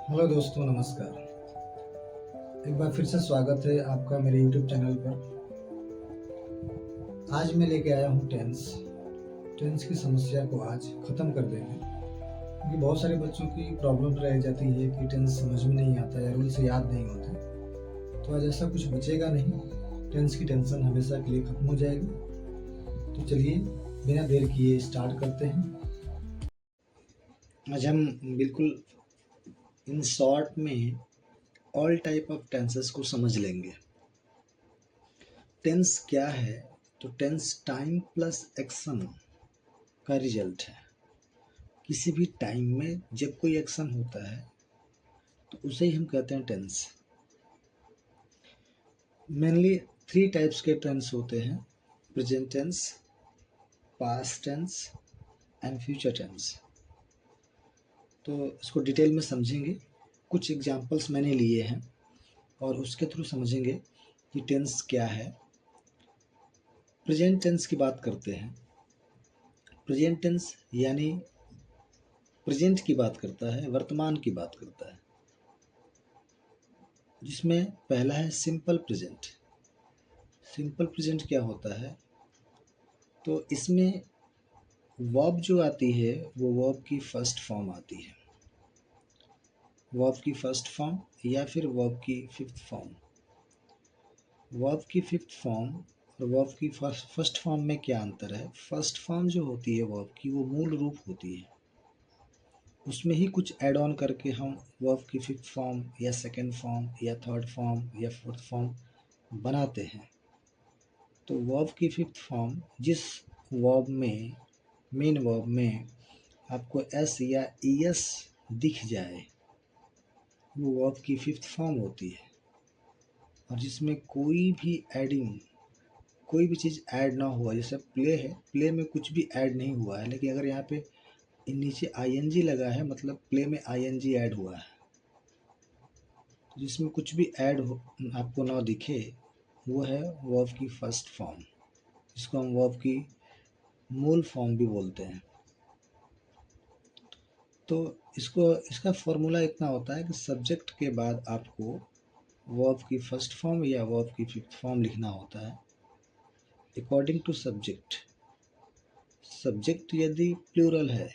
Hello दोस्तों, नमस्कार। एक बार फिर से स्वागत है आपका मेरे यूट्यूब चैनल पर। आज मैं लेके आया हूँ टेंस। टेंस की समस्या को आज ख़त्म कर देंगे, क्योंकि बहुत सारे बच्चों की प्रॉब्लम रह जाती है कि टेंस समझ में नहीं आता या रूल से याद नहीं होते। तो आज ऐसा कुछ बचेगा नहीं, टेंस की टेंशन हमेशा के लिए ख़त्म हो जाएगी। तो चलिए बिना देर किए स्टार्ट करते हैं। आज हम बिल्कुल इन शॉर्ट में ऑल टाइप ऑफ टेंसेस को समझ लेंगे। टेंस क्या है? तो टेंस टाइम प्लस एक्शन का रिजल्ट है। किसी भी टाइम में जब कोई एक्शन होता है तो उसे ही हम कहते हैं टेंस। मेनली 3 टाइप्स के टेंस होते हैं: present tense, past tense and future tense. तो इसको डिटेल में समझेंगे। कुछ एग्जांपल्स मैंने लिए हैं और उसके थ्रू समझेंगे कि टेंस क्या है। प्रेजेंट टेंस की बात करते हैं। प्रेजेंट टेंस यानी प्रेजेंट की बात करता है, वर्तमान की बात करता है, जिसमें पहला है सिंपल प्रेजेंट। सिंपल प्रेजेंट क्या होता है? तो इसमें वर्ब जो आती है वो वर्ब की फर्स्ट फॉर्म आती है, वर्ब की फर्स्ट फॉर्म या फिर वर्ब की फिफ्थ फॉर्म। वर्ब की फिफ्थ फॉर्म और वर्ब की फर्स्ट फॉर्म में क्या अंतर है? फर्स्ट फॉर्म जो होती है वर्ब की वो मूल रूप होती है, उसमें ही कुछ ऐड ऑन करके हम वर्ब की फिफ्थ फॉर्म या सेकेंड फॉर्म या थर्ड फॉर्म या फोर्थ फॉर्म बनाते हैं। तो वर्ब की फिफ्थ फॉर्म जिस वर्ब में, मेन वर्ब में आपको एस या ईएस दिख जाए वो वर्ब की फिफ्थ फॉर्म होती है। और जिसमें कोई भी एडिंग, कोई भी चीज़ ऐड ना हुआ, जैसे प्ले है, प्ले में कुछ भी ऐड नहीं हुआ है, लेकिन अगर यहाँ पे नीचे आईएनजी लगा है मतलब प्ले में आईएनजी ऐड हुआ है। तो जिसमें कुछ भी ऐड आपको ना दिखे वो है वर्ब की फर्स्ट फॉर्म, जिसको हम वर्ब की मूल फॉर्म भी बोलते हैं। तो इसका फॉर्मूला इतना होता है कि सब्जेक्ट के बाद आपको वर्ब की फर्स्ट फॉर्म या वर्ब की फिफ्थ फॉर्म लिखना होता है अकॉर्डिंग टू सब्जेक्ट। सब्जेक्ट यदि प्लूरल है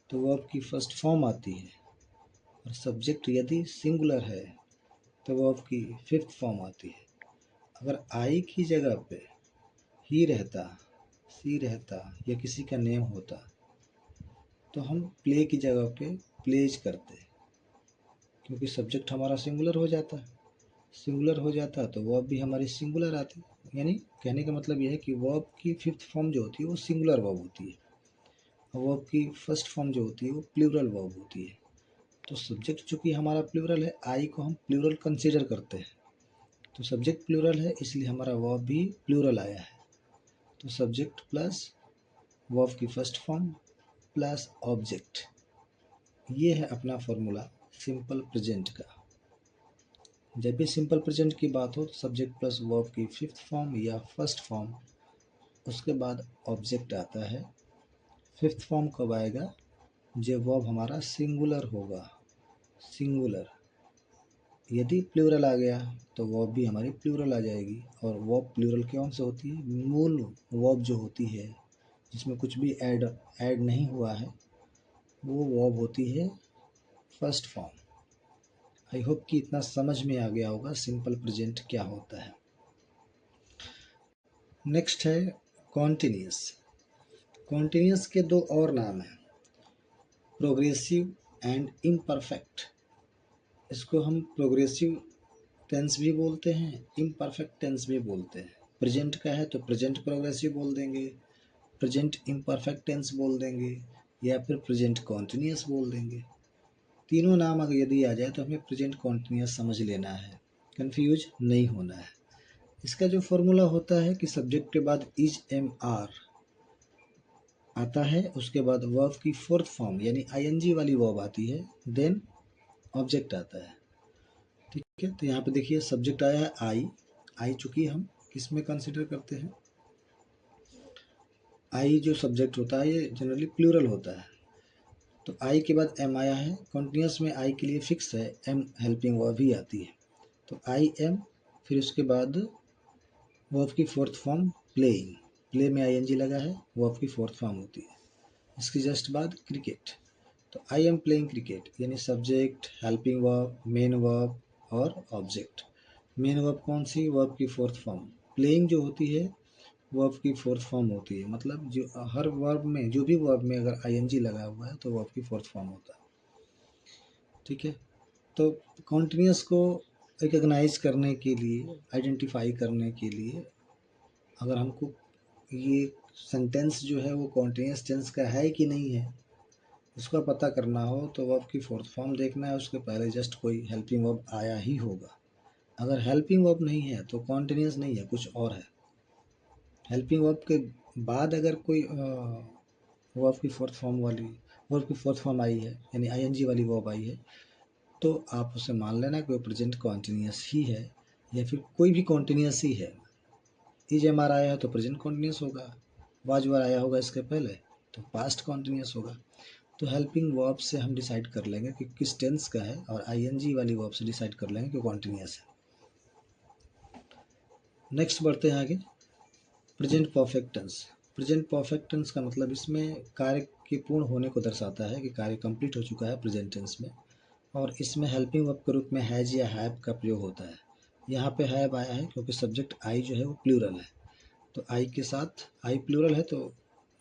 तो वर्ब की फर्स्ट फॉर्म आती है, और सब्जेक्ट यदि सिंगुलर है तो वर्ब की फिफ्थ फॉर्म आती है। अगर आई की जगह पे ही रहता, सी रहता या किसी का नेम होता तो हम प्ले की जगह पे प्लेज करते, क्योंकि सब्जेक्ट हमारा सिंगुलर हो जाता। सिंगुलर हो जाता तो वर्ब भी हमारी सिंगुलर आती। यानी कहने का मतलब यह है कि वर्ब की फिफ्थ फॉर्म जो होती है वो सिंगुलर वर्ब होती है, और वर्ब की फर्स्ट फॉर्म जो होती है वो प्लूरल वर्ब होती है। तो सब्जेक्ट चूँकि हमारा प्लूरल है, आई को हम प्लूरल कंसीडर करते हैं, तो सब्जेक्ट प्लूरल है इसलिए हमारा वर्ब भी प्लूरल आया है। तो सब्जेक्ट प्लस वर्ब की फर्स्ट फॉर्म प्लस ऑब्जेक्ट, ये है अपना फॉर्मूला सिंपल प्रेजेंट का। जब भी सिंपल प्रेजेंट की बात हो तो सब्जेक्ट प्लस वर्ब की फिफ्थ फॉर्म या फर्स्ट फॉर्म, उसके बाद ऑब्जेक्ट आता है। फिफ्थ फॉर्म कब आएगा? जब वर्ब हमारा सिंगुलर होगा। सिंगुलर यदि प्लूरल आ गया तो वर्ब भी हमारी प्लूरल आ जाएगी। और वर्ब प्लूरल कौन से होती है? मूल वर्ब जो होती है जिसमें कुछ भी ऐड नहीं हुआ है वो वर्ब होती है फर्स्ट फॉर्म। आई होप कि इतना समझ में आ गया होगा सिंपल प्रेजेंट क्या होता है। नेक्स्ट है कॉन्टिन्यूस। कॉन्टिन्यूस के दो और नाम हैं, प्रोग्रेसिव एंड इम्परफेक्ट। इसको हम प्रोग्रेसिव टेंस भी बोलते हैं, इम्परफेक्ट टेंस भी बोलते हैं। प्रेजेंट का है तो प्रेजेंट प्रोग्रेसिव बोल देंगे, प्रेजेंट इम्परफेक्ट टेंस बोल देंगे, या फिर प्रेजेंट कॉन्टिन्यूस बोल देंगे। तीनों नाम अगर यदि आ जाए तो हमें प्रेजेंट कॉन्टिन्यूस समझ लेना है, कंफ्यूज नहीं होना है। इसका जो फॉर्मूला होता है कि सब्जेक्ट के बाद इज एम आर आता है, उसके बाद वर्ब की फोर्थ फॉर्म यानी आईएनजी वाली वर्ब आती है, देन ऑब्जेक्ट आता है। ठीक है, तो यहाँ पे देखिए सब्जेक्ट आया है आई। आई चूँकि हम किस में कंसिडर करते हैं? आई जो सब्जेक्ट होता है ये जनरली प्लूरल होता है, तो आई के बाद एम आया है, कॉन्टिन्यूस में आई के लिए फिक्स है, एम हेल्पिंग वर्ब ही आती है। तो आई एम, फिर उसके बाद वर्ब की फोर्थ फॉर्म प्लेइंग, प्ले में आईएनजी लगा है, वर्ब की फोर्थ फॉर्म होती है। इसके जस्ट बाद क्रिकेट, तो आई एम प्लेइंग क्रिकेट यानी subject, helping verb, main verb और ऑब्जेक्ट। मेन वर्ब कौन सी, वर्ब की फोर्थ फॉर्म। प्लेइंग जो होती है वर्ब की फोर्थ फॉर्म होती है, मतलब जो हर वर्ब में, जो भी वर्ब में अगर आईएनजी लगा हुआ है तो वर्ब की फोर्थ फॉर्म होता है। ठीक है, तो कॉन्टिन्यूस को रिकग्नाइज करने के लिए, आइडेंटिफाई करने के लिए, अगर हमको ये सेंटेंस जो है वो कॉन्टिन्यूस टेंस का है कि नहीं है उसका पता करना हो तो वर्ब की फोर्थ फॉर्म देखना है, उसके पहले जस्ट कोई हेल्पिंग वर्ब आया ही होगा। अगर हेल्पिंग वर्ब नहीं है तो कॉन्टिन्यूस नहीं है, कुछ और है। हेल्पिंग वर्ब के बाद अगर कोई वर्ब की फोर्थ फॉर्म वाली, वर्ब की फोर्थ फॉर्म आई है यानी आईएनजी वाली वर्ब आई है, तो आप उसे मान लेना कि वो प्रेजेंट कॉन्टिन्यूस ही है, या फिर कोई भी कॉन्टिन्यूस ही है। इज एम आर आया है तो प्रेजेंट कॉन्टिन्यूस होगा, वाज वर आया होगा इसके पहले तो पास्ट कॉन्टिन्यूस होगा। तो हेल्पिंग वर्ब से हम डिसाइड कर लेंगे कि किस टेंस का है, और आईएनजी वाली वर्ब से डिसाइड कर लेंगे कि कॉन्टिन्यूस है। नेक्स्ट बढ़ते हैं आगे, present perfect tense. Present perfect tense का मतलब इसमें कार्य के पूर्ण होने को दर्शाता है कि कार्य कंप्लीट हो चुका है प्रेजेंट टेंस में, और इसमें हेल्पिंग वर्ब के रूप में हैज या हैव का प्रयोग होता है। यहाँ पे हैव आया है क्योंकि सब्जेक्ट आई जो है वो प्लूरल है, तो आई के साथ, आई प्लूरल है तो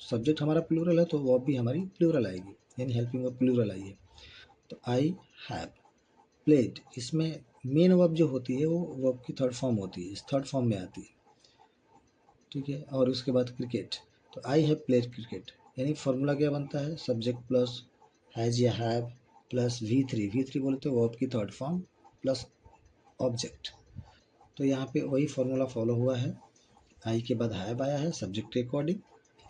सब्जेक्ट हमारा प्लूरल है तो वर्ब भी हमारी प्लूरल आएगी, यानी हेल्पिंग वर्ब प्लूरल आई है। तो आई हैव प्लेड, इसमें मेन वर्ब जो होती है वो वर्ब की थर्ड फॉर्म होती है, इस थर्ड फॉर्म में आती है। ठीक है, और उसके बाद क्रिकेट, तो आई हैव प्लेड क्रिकेट, यानी फॉर्मूला क्या बनता है, सब्जेक्ट प्लस हैज या हैव प्लस V3, V3 बोलते हैं वर्ब की थर्ड फॉर्म प्लस ऑब्जेक्ट। तो यहाँ पे वही फॉर्मूला फॉलो हुआ है, आई के बाद हैव आया है सब्जेक्ट के अकॉर्डिंग,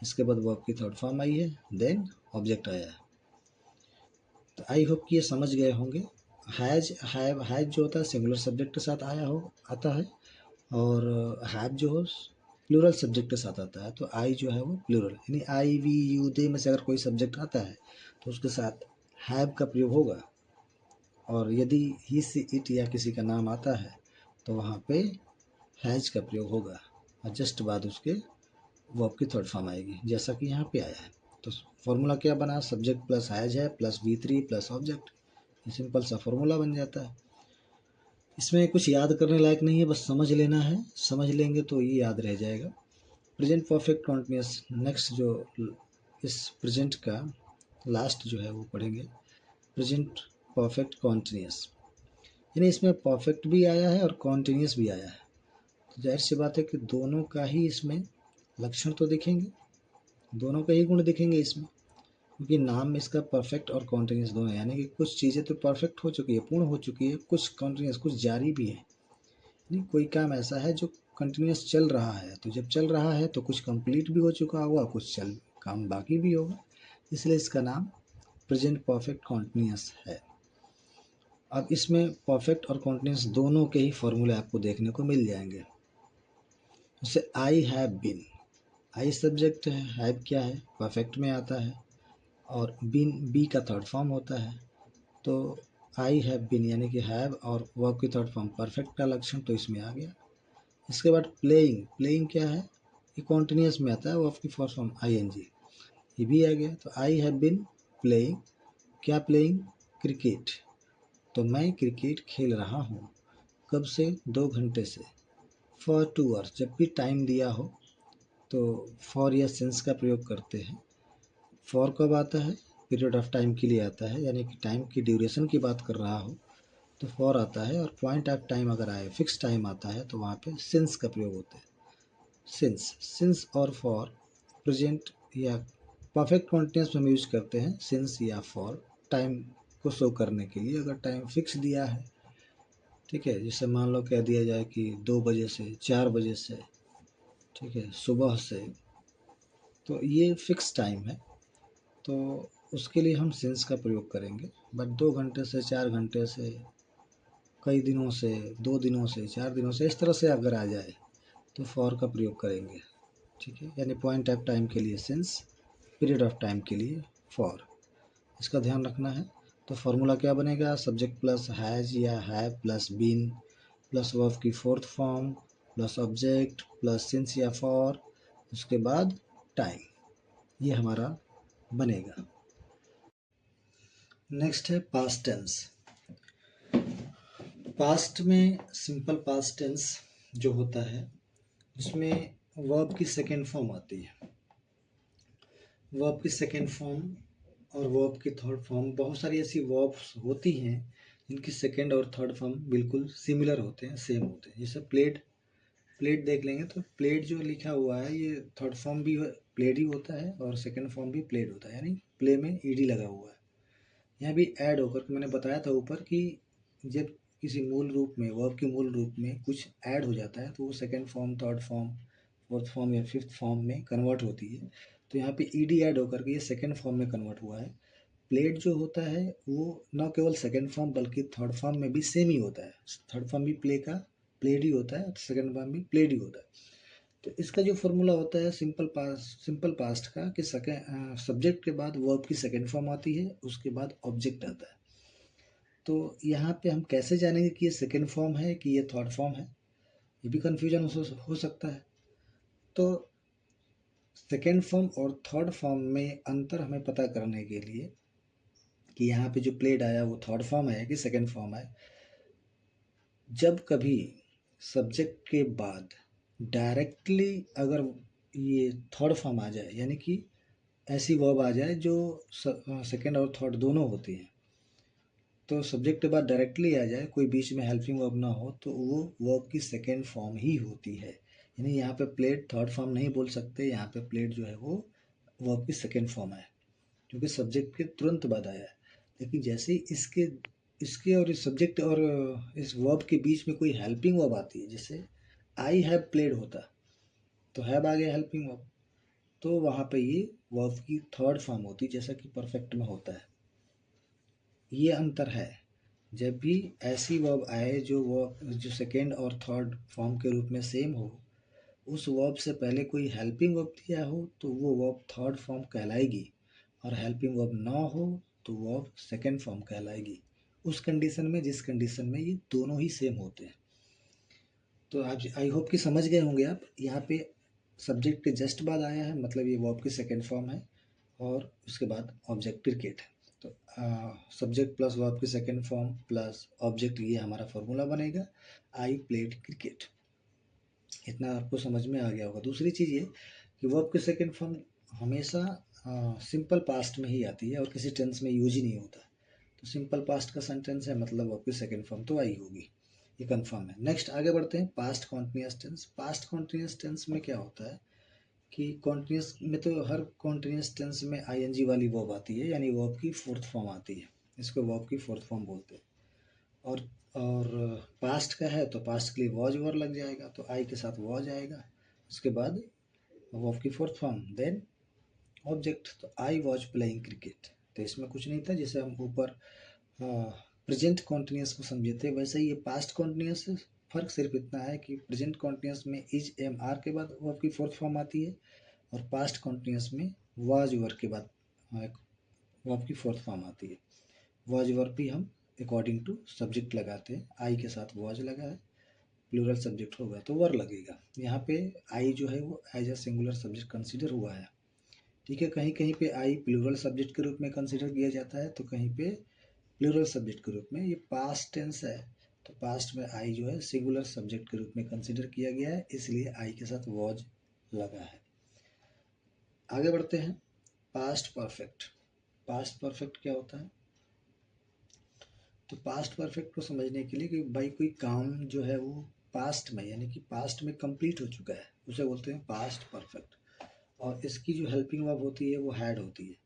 इसके बाद वर्ब की थर्ड फॉर्म आई है, देन ऑब्जेक्ट आया है। तो आई होप कि ये समझ गए होंगे। हैज, हैव, हैज जो होता है सिंगुलर सब्जेक्ट के साथ आया हो, आता है, और हैव जो हो प्लूरल सब्जेक्ट के साथ आता है। तो आई जो है वो प्लूरल, यानी आई वी यू दे में से अगर कोई सब्जेक्ट आता है तो उसके साथ हैव का प्रयोग होगा, और यदि ही से इट या किसी का नाम आता है तो वहाँ पे हैज का प्रयोग होगा, और जस्ट बाद उसके वर्ब की थर्ड फॉर्म आएगी, जैसा कि यहाँ पे आया है। तो फॉर्मूला क्या बना, सब्जेक्ट प्लस हैज है प्लस V3 प्लस ऑब्जेक्ट, ये सिंपल सा फॉर्मूला बन जाता है। इसमें कुछ याद करने लायक नहीं है, बस समझ लेना है, समझ लेंगे तो ये याद रह जाएगा। प्रेजेंट परफेक्ट कॉन्टिन्यूस, नेक्स्ट जो इस प्रेजेंट का लास्ट जो है वो पढ़ेंगे, प्रेजेंट परफेक्ट कॉन्टिन्यूस, यानी इसमें परफेक्ट भी आया है और कॉन्टिन्यूस भी आया है। तो जाहिर सी बात है कि दोनों का ही इसमें लक्षण तो दिखेंगे, दोनों का ही गुण दिखेंगे इसमें, क्योंकि नाम में इसका परफेक्ट और कॉन्टिन्यूस दोनों है, यानी कि कुछ चीज़ें तो परफेक्ट हो चुकी है, पूर्ण हो चुकी है, कुछ कॉन्टिन्यूस, कुछ जारी भी है। नहीं, कोई काम ऐसा है जो कंटिन्यूस चल रहा है, तो जब चल रहा है तो कुछ कंप्लीट भी हो चुका होगा, कुछ चल काम बाकी भी होगा, इसलिए इसका नाम प्रेजेंट परफेक्ट कॉन्टिन्यूस है। अब इसमें परफेक्ट और कॉन्टिन्यूस दोनों के ही फॉर्मूले आपको देखने को मिल जाएंगे। जैसे I have been, I subject है, हैव क्या है, परफेक्ट में आता है, और बीन बी का थर्ड फॉर्म होता है। तो आई हैव बीन यानी कि हैव और वर्ब की थर्ड फॉर्म परफेक्ट का लक्षण तो इसमें आ गया। इसके बाद प्लेइंग, प्लेइंग क्या है, ये कॉन्टिन्यूस में आता है, वर्ब की फर्स्ट फॉर्म आईएनजी, ये भी आ गया। तो आई हैव बीन प्लेइंग, क्या प्लेइंग, क्रिकेट, तो मैं क्रिकेट खेल रहा हूँ, कब से, 2 घंटे से। फॉर 2 आवर्स, जब भी टाइम दिया हो तो फॉर या सिंस का प्रयोग करते हैं। फॉर कब आता है, पीरियड ऑफ टाइम के लिए आता है, यानी कि टाइम की ड्यूरेशन की बात कर रहा हो तो फॉर आता है, और पॉइंट ऑफ टाइम अगर आए, फिक्स टाइम आता है तो वहाँ पे सिंस का प्रयोग होता है। सिंस, सिंस और फॉर प्रेजेंट या परफेक्ट कॉन्टिन्यूस में हम यूज करते हैं सिंस या फॉर, टाइम को शो करने के लिए, अगर टाइम फिक्स दिया है। ठीक है, जैसे मान लो कह दिया जाए कि 2 बजे से 4 बजे से, ठीक है, सुबह से, तो ये फिक्स टाइम है, तो उसके लिए हम सिंस का प्रयोग करेंगे। बट 2 घंटे से, 4 घंटे से, कई दिनों से, 2 दिनों से, 4 दिनों से, इस तरह से अगर आ जाए तो फॉर का प्रयोग करेंगे। ठीक है, यानी पॉइंट ऑफ टाइम के लिए सिंस, पीरियड ऑफ टाइम के लिए फॉर। इसका ध्यान रखना है। तो फार्मूला क्या बनेगा, सब्जेक्ट प्लस हैज या have plus been plus verb की fourth form plus object plus since या फॉर, उसके बाद टाइम, ये हमारा बनेगा। नेक्स्ट है पास्ट टेंस। पास्ट में सिंपल पास्ट टेंस जो होता है उसमें वर्ब की सेकेंड फॉर्म आती है। वर्ब की सेकेंड फॉर्म और वर्ब की थर्ड फॉर्म, बहुत सारी ऐसी वर्ब्स होती हैं जिनकी सेकेंड और थर्ड फॉर्म बिल्कुल सिमिलर होते हैं, सेम होते हैं। जैसे प्लेट, प्लेट देख लेंगे तो प्लेट जो लिखा हुआ है ये थर्ड फॉर्म भी प्लेट ही होता है और सेकेंड फॉर्म भी प्लेट होता है, यानी प्ले में ईडी लगा हुआ है। यहाँ भी ऐड होकर, मैंने बताया था ऊपर कि जब किसी मूल रूप में, वर्ब के मूल रूप में कुछ ऐड हो जाता है तो वो second form, third form, fourth form या फिफ्थ फॉर्म में कन्वर्ट होती है। तो यहाँ पे ईडी ऐड होकर के ये सेकेंड फॉर्म में कन्वर्ट हुआ है। प्लेड जो होता है वो न केवल सेकेंड फॉर्म बल्कि थर्ड फॉर्म में भी सेम ही होता है। थर्ड फॉर्म भी प्ले का प्लेड ही होता है, सेकेंड फॉर्म भी प्लेड ही होता है। तो इसका जो फॉर्मूला होता है सिंपल पास्ट का कि सब्जेक्ट के बाद वर्ब की सेकेंड फॉर्म आती है, उसके बाद ऑब्जेक्ट आता है। तो यहाँ पे हम कैसे जानेंगे कि ये सेकेंड फॉर्म है कि ये थर्ड फॉर्म है, ये भी कन्फ्यूजन हो सकता है। तो सेकेंड फॉर्म और थर्ड फॉर्म में अंतर हमें पता करने के लिए कि यहाँ पे जो प्लेड आया वो थर्ड फॉर्म है कि सेकेंड फॉर्म है, जब कभी सब्जेक्ट के बाद डायरेक्टली अगर ये थर्ड फॉर्म आ जाए, यानी कि ऐसी वर्ब आ जाए जो सेकेंड और थर्ड दोनों होती हैं, तो सब्जेक्ट के बाद डायरेक्टली आ जाए, कोई बीच में हेल्पिंग वर्ब ना हो, तो वो वर्ब की सेकेंड फॉर्म ही होती है। यानी यहाँ पे प्लेड थर्ड फॉर्म नहीं बोल सकते, यहाँ पे प्लेड जो है वो वर्ब की सेकेंड फॉर्म है क्योंकि सब्जेक्ट के तुरंत बाद आया है। लेकिन जैसे ही इसके इसके और इस सब्जेक्ट और इस वर्ब के बीच में कोई हेल्पिंग वर्ब आती है, जैसे आई हैव प्लेड होता, तो हैव आ गया हेल्पिंग वर्ब, तो वहाँ पे ये वर्ब की थर्ड फॉर्म होती है जैसा कि परफेक्ट में होता है। ये अंतर है। जब भी ऐसी वर्ब आए जो सेकेंड और थर्ड फॉर्म के रूप में सेम हो, उस वर्ब से पहले कोई हेल्पिंग वर्ब दिया हो तो वो वर्ब थर्ड फॉर्म कहलाएगी, और हेल्पिंग वर्ब ना हो तो वर्ब सेकेंड फॉर्म कहलाएगी, उस कंडीशन में जिस कंडीशन में ये दोनों ही सेम होते हैं। तो आप आई होप कि समझ गए होंगे आप। यहाँ पे सब्जेक्ट के जस्ट बाद आया है मतलब ये वर्ब की सेकेंड फॉर्म है, और उसके बाद ऑब्जेक्ट क्रिकेट है। तो सब्जेक्ट प्लस वर्ब की सेकेंड फॉर्म प्लस ऑब्जेक्ट, ये हमारा फॉर्मूला बनेगा आई प्लेड क्रिकेट। इतना आपको समझ में आ गया होगा। दूसरी चीज़ ये कि वर्ब की सेकेंड फॉर्म हमेशा सिंपल पास्ट में ही आती है और किसी टेंस में यूज ही नहीं होता। तो सिंपल पास्ट का सेंटेंस है मतलब वर्ब की सेकेंड फॉर्म तो आई होगी, ये कंफर्म है। नेक्स्ट आगे बढ़ते हैं, past continuous tense. Past continuous tense में क्या होता है कि कॉन्टिन्यूस में तो हर कॉन्टिन्यूस टेंस में आईएनजी वाली वर्ब आती है, यानी वर्ब की फोर्थ फॉर्म आती है, इसको वर्ब की फोर्थ फॉर्म बोलते हैं। और और पास्ट का है तो पास्ट के लिए वॉज वर्ब लग जाएगा, तो आई के साथ वॉज आएगा, उसके बाद वर्ब की फोर्थ फॉर्म, देन ऑब्जेक्ट। तो आई वॉज प्लेइंग क्रिकेट, तो इसमें कुछ नहीं था। जैसे हम ऊपर प्रेजेंट कॉन्टिन्यूस को समझे थे, वैसे ही ये पास्ट कॉन्टिन्यूस है। फर्क सिर्फ इतना है कि प्रेजेंट कॉन्टिन्यूस में इज एम आर के बाद वर्ब की फोर्थ फॉर्म आती है, और पास्ट कॉन्टिन्यूस में वाज वर्ब के बाद वर्ब की फोर्थ फॉर्म आती है। वाज वर्ब भी हम अकॉर्डिंग टू सब्जेक्ट लगाते हैं, आई के साथ वाज लगा है, प्लूरल सब्जेक्ट होगा तो वर लगेगा। यहाँ पे आई जो है वो as a singular subject consider हुआ है, ठीक है। कहीं कहीं पे आई प्लूरल सब्जेक्ट के रूप में कंसिडर किया जाता है, तो कहीं पे प्लूरल सब्जेक्ट के रूप में। ये पास्ट टेंस है तो पास्ट में आई जो है सिंगुलर सब्जेक्ट के रूप में कंसिडर किया गया है, इसलिए आई के साथ वॉज लगा है। आगे बढ़ते हैं, पास्ट परफेक्ट। पास्ट परफेक्ट क्या होता है? तो पास्ट परफेक्ट को समझने के लिए कि भाई कोई काम जो है वो पास्ट में, यानी कि पास्ट में कंप्लीट हो चुका है, उसे बोलते हैं पास्ट परफेक्ट। और इसकी जो हेल्पिंग वर्ब होती है वो हैड होती है,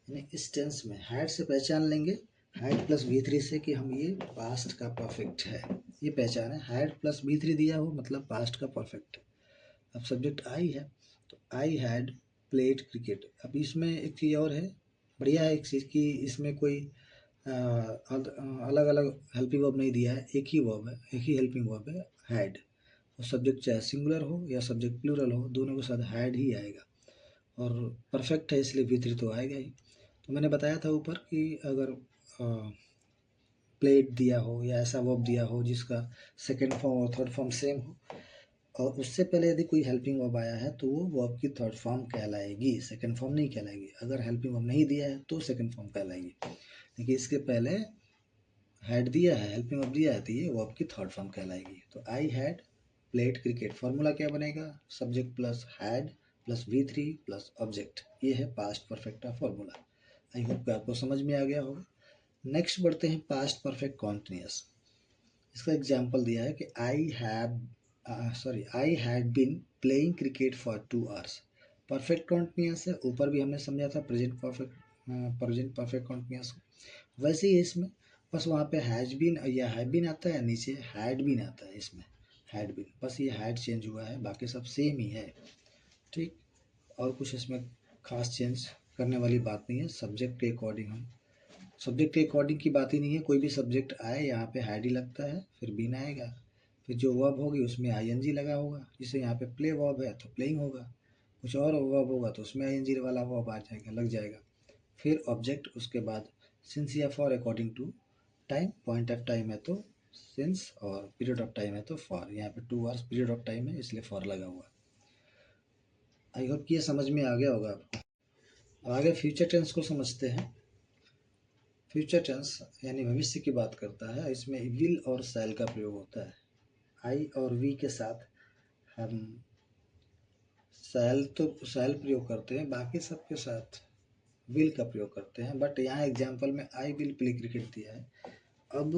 यानी इस टेंस में हैड से पहचान लेंगे, हैड प्लस V3 से, कि हम ये पास्ट का परफेक्ट है, ये पहचान है। हैड प्लस V3 दिया हो मतलब पास्ट का परफेक्ट है। अब सब्जेक्ट आई है तो आई हैड प्लेड क्रिकेट। अब इसमें एक चीज़ और है, बढ़िया है एक चीज़ कि इसमें कोई अलग अलग हेल्पिंग वर्ब नहीं दिया है, एक ही वर्ब है, एक ही हेल्पिंग वर्ब है, हैड। तो सब्जेक्ट चाहे सिंगुलर हो या सब्जेक्ट प्लूरल हो, दोनों के साथ हैड ही आएगा, और परफेक्ट है इसलिए V3 तो आएगा ही। तो मैंने बताया था ऊपर कि अगर प्लेट दिया हो या ऐसा वर्ब दिया हो जिसका सेकंड फॉर्म और थर्ड फॉर्म सेम हो, और उससे पहले यदि कोई हेल्पिंग वर्ब आया है तो वो वर्ब की थर्ड फॉर्म कहलाएगी, सेकंड फॉर्म नहीं कहलाएगी। अगर हेल्पिंग वर्ब नहीं दिया है तो सेकंड फॉर्म कहलाएगी, लेकिन इसके पहले हैड दिया है, हेल्पिंग वर्ब दिया है, तो ये वर्ब की थर्ड फॉर्म कहलाएगी। तो I had played cricket, formula क्या बनेगा, subject plus had plus V3 plus object, ये है पास्ट परफेक्ट का फॉर्मूला। आई होप कि आपको समझ में आ गया होगा। नेक्स्ट बढ़ते हैं पास्ट परफेक्ट कॉन्टिन्यूअस। इसका एग्जाम्पल दिया है कि I had been playing cricket for 2 hours. Perfect continuous है, ऊपर भी हमने समझा था प्रेजेंट परफेक्ट कॉन्टिन्यूअस। वैसे ही इसमें बस वहाँ पे हैज बीन या हैव बीन आता है, नीचे हैड बीन आता है, इसमें हैड बीन, बस ये हैड चेंज हुआ है, बाकी सब सेम ही है। ठीक, और कुछ इसमें खास चेंज करने वाली बात नहीं है। सब्जेक्ट के अकॉर्डिंग हम सब्जेक्ट के अकॉर्डिंग की बात ही नहीं है, कोई भी सब्जेक्ट आए यहाँ पे हैड ही लगता है, फिर बीन आएगा, फिर जो वर्ब होगी उसमें ING लगा होगा, जैसे यहाँ पे प्ले वर्ब है तो प्लेइंग होगा, कुछ और वर्ब होगा तो उसमें ING वाला वर्ब आ जाएगा, लग जाएगा, फिर ऑब्जेक्ट, उसके बाद सिंस या for according to time, point of time है तो सिंस, और पीरियड ऑफ टाइम है तो फॉर। यहाँ पे 2 आवर्स पीरियड ऑफ टाइम है इसलिए फॉर लगा हुआ। आई होप कि ये समझ में आ गया होगा आपको। अब आगे फ्यूचर टेंस को समझते हैं। फ्यूचर टेंस यानी भविष्य की बात करता है, इसमें विल और शैल का प्रयोग होता है। आई और वी के साथ हम शैल प्रयोग करते हैं, बाकी सब के साथ विल का प्रयोग करते हैं, बट यहाँ एग्जाम्पल में आई विल प्ले क्रिकेट दिया है। अब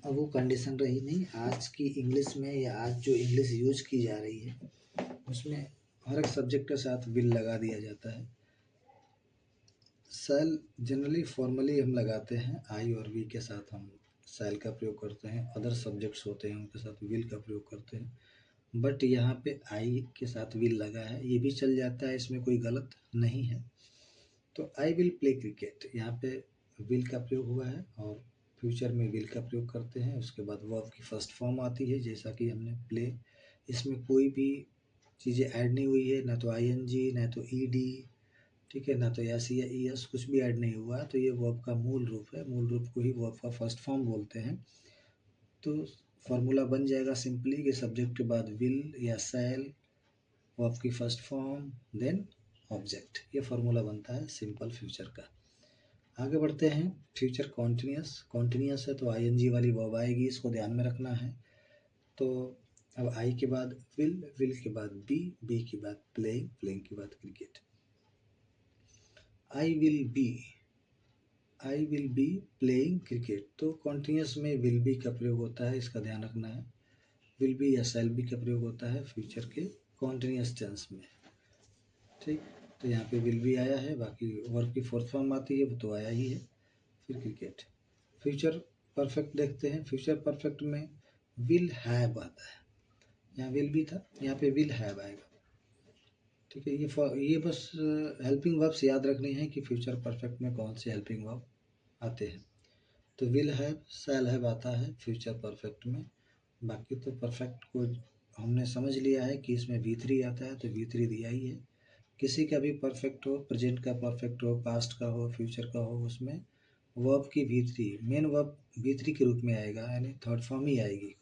वो कंडीशन रही नहीं, आज की इंग्लिश में या आज जो इंग्लिश यूज की जा रही है उसमें हर एक सब्जेक्ट के साथ विल लगा दिया जाता है। शैल जनरली फॉर्मली हम लगाते हैं, आई और वी के साथ हम शैल का प्रयोग करते हैं, अदर सब्जेक्ट्स होते हैं उनके साथ विल का प्रयोग करते हैं, बट यहाँ पे आई के साथ विल लगा है, ये भी चल जाता है, इसमें कोई गलत नहीं है। तो आई विल प्ले क्रिकेट, यहाँ पे विल का प्रयोग हुआ है और फ्यूचर में विल का प्रयोग करते हैं, उसके बाद वर्ब की फर्स्ट फॉर्म आती है, जैसा कि हमने प्ले, इसमें कोई भी चीज़ें ऐड नहीं हुई है, ना तो ING ना तो ED, ठीक है, ना तो एस या ES, कुछ भी ऐड नहीं हुआ, तो ये वर्ब का मूल रूप है, मूल रूप को ही वर्ब का फर्स्ट फॉर्म बोलते हैं। तो फार्मूला बन जाएगा सिंपली कि सब्जेक्ट के बाद विल या शैल, वर्ब की फर्स्ट फॉर्म, देन ऑब्जेक्ट, ये फार्मूला बनता है सिंपल फ्यूचर का। आगे बढ़ते हैं, फ्यूचर कॉन्टिन्यूअस है तो ING वाली वर्ब आएगी, इसको ध्यान में रखना है। तो अब आई के बाद विल के बाद बी के बाद प्लेइंग के बाद cricket. I will be playing cricket, तो कॉन्टिन्यूअस में विल बी का प्रयोग होता है, इसका ध्यान रखना है। विल बी या शैल बी का प्रयोग होता है फ्यूचर के कॉन्टिन्यूअस टेंस में। ठीक, तो यहाँ पे विल बी आया है, बाकी वर्ब की फोर्थ फॉर्म आती है वो तो आया ही है, फिर क्रिकेट। फ्यूचर परफेक्ट देखते हैं, फ्यूचर परफेक्ट में विल हैव आता है, यहाँ विल बी था, यहाँ पे विल हैव आएगा। ठीक है, ये बस हेल्पिंग वर्ब्स याद रखनी है कि फ्यूचर परफेक्ट में कौन से हेल्पिंग वर्ब आते हैं। तो विल हैव, शैल हैव आता है फ्यूचर परफेक्ट में। बाकी तो परफेक्ट को हमने समझ लिया है कि इसमें V3 आता है, तो V3 दिया ही है। किसी का भी परफेक्ट हो, प्रेजेंट का परफेक्ट हो, पास्ट का हो, फ्यूचर का हो, उसमें वर्ब की V3 मेन वर्ब V3 के रूप में आएगा, यानी थर्ड फॉर्म ही आएगी,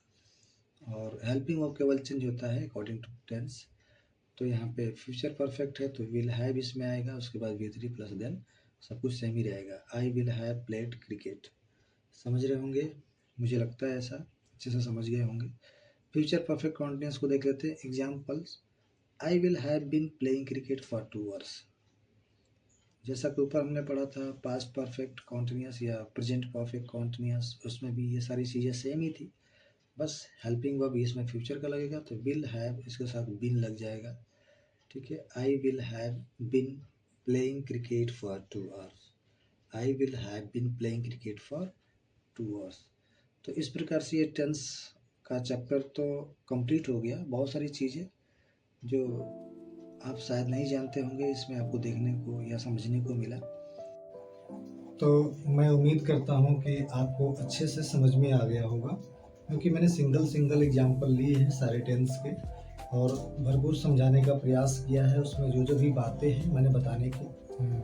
और हेल्पिंग वर्ब केवल चेंज होता है अकॉर्डिंग टू टेंस। तो यहाँ पे फ्यूचर परफेक्ट है तो विल हैव इसमें आएगा, उसके बाद V3 प्लस देन सब कुछ सेम ही रहेगा। आई विल हैव प्लेड क्रिकेट, समझ रहे होंगे, मुझे लगता है ऐसा अच्छे से समझ गए होंगे। फ्यूचर परफेक्ट कॉन्टिन्यूअस को देख लेते हैं examples. I will have been playing cricket for 2 hours, जैसा कि ऊपर हमने पढ़ा था पास्ट परफेक्ट कॉन्टिन्यूअस या प्रेजेंट परफेक्ट कॉन्टिन्यूअस, उसमें भी ये सारी चीज़ें सेम ही थी, बस हेल्पिंग वर्ब इसमें फ्यूचर का लगेगा, तो विल हैव इसके साथ बीन लग जाएगा। ठीक है, I will have been playing cricket for 2 hours, I will have been playing cricket for 2 hours. तो इस प्रकार से ये टेंस का चैप्टर तो कंप्लीट हो गया। बहुत सारी चीज़ें जो आप शायद नहीं जानते होंगे इसमें आपको देखने को या समझने को मिला, तो मैं उम्मीद करता हूँ कि आपको अच्छे से समझ में आ गया होगा, क्योंकि मैंने सिंगल एग्जाम्पल लिए हैं सारे टेंस के और भरपूर समझाने का प्रयास किया है, उसमें जो जो भी बातें हैं मैंने बताने की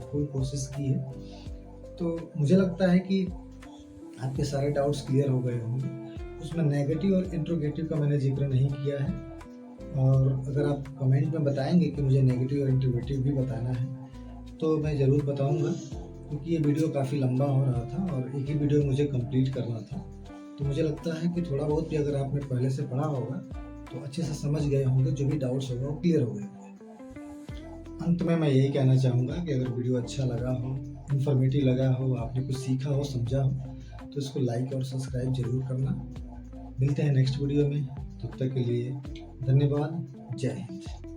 फुल कोशिश की है। तो मुझे लगता है कि आपके सारे डाउट्स क्लियर हो गए होंगे। उसमें नेगेटिव और इंट्रोगेटिव का मैंने ज़िक्र नहीं किया है, और अगर आप कमेंट में बताएँगे कि मुझे नेगेटिव और इंट्रोगेटिव भी बताना है, तो मैं ज़रूर बताऊँगा, क्योंकि ये वीडियो काफ़ी लंबा हो रहा था और एक ही वीडियो मुझे कंप्लीट करना था। तो मुझे लगता है कि थोड़ा बहुत भी अगर आपने पहले से पढ़ा होगा, तो अच्छे से समझ गए होंगे, जो भी डाउट्स होगा वो क्लियर हो गए होंगे। अंत में मैं यही कहना चाहूँगा कि अगर वीडियो अच्छा लगा हो, इन्फॉर्मेटिव लगा हो, आपने कुछ सीखा हो, समझा हो, तो इसको लाइक और सब्सक्राइब ज़रूर करना। मिलते हैं नेक्स्ट वीडियो में, तब तक के लिए धन्यवाद। जय हिंद।